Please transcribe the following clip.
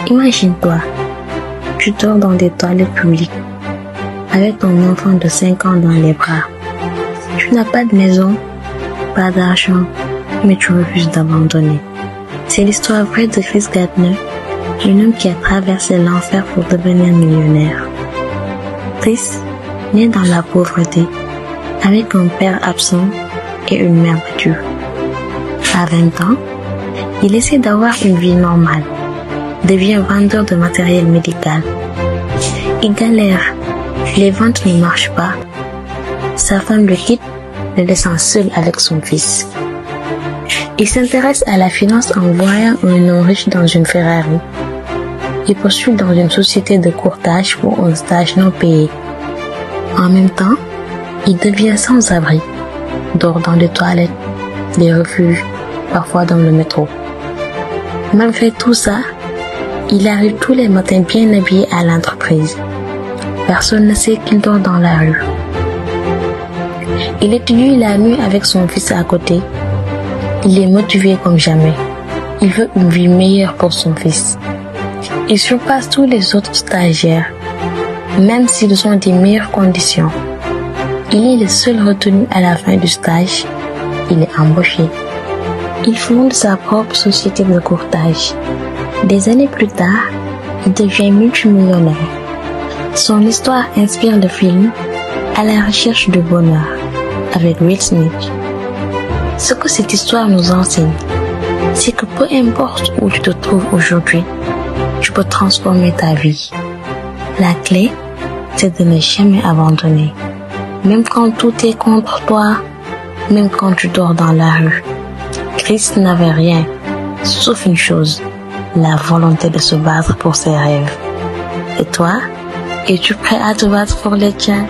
Imagine-toi, tu dors dans des toilettes publiques avec ton enfant de 5 ans dans les bras. Tu n'as pas de maison, pas d'argent, mais tu refuses d'abandonner. C'est l'histoire vraie de Chris Gardner, un homme qui a traversé l'enfer pour devenir millionnaire. Chris, né dans la pauvreté, avec un père absent et une mère battue. À 20 ans, il essaie d'avoir une vie normale, devient vendeur de matériel médical. Il galère, les ventes ne marchent pas. Sa femme le quitte, le laissant seul avec son fils. Il s'intéresse à la finance en voyant un homme riche dans une Ferrari. Il postule dans une société de courtage pour un stage non payé. En même temps, il devient sans-abri, dort dans des toilettes, des refuges, parfois dans le métro. Malgré tout ça, il arrive tous les matins bien habillé à l'entreprise. Personne ne sait qu'il dort dans la rue. Il étudie la nuit avec son fils à côté. Il est motivé comme jamais. Il veut une vie meilleure pour son fils. Il surpasse tous les autres stagiaires, même s'ils ont des meilleures conditions. Il est le seul retenu à la fin du stage. Il est embauché. Il fonde sa propre société de courtage. Des années plus tard, il devient multimillionnaire. Son histoire inspire le film À la recherche du bonheur avec Will Smith. Ce que cette histoire nous enseigne, c'est que peu importe où tu te trouves aujourd'hui, tu peux transformer ta vie. La clé, c'est de ne jamais abandonner. Même quand tout est contre toi, même quand tu dors dans la rue. Chris n'avait rien, sauf une chose, la volonté de se battre pour ses rêves. Et toi, es-tu prêt à te battre pour les tiens?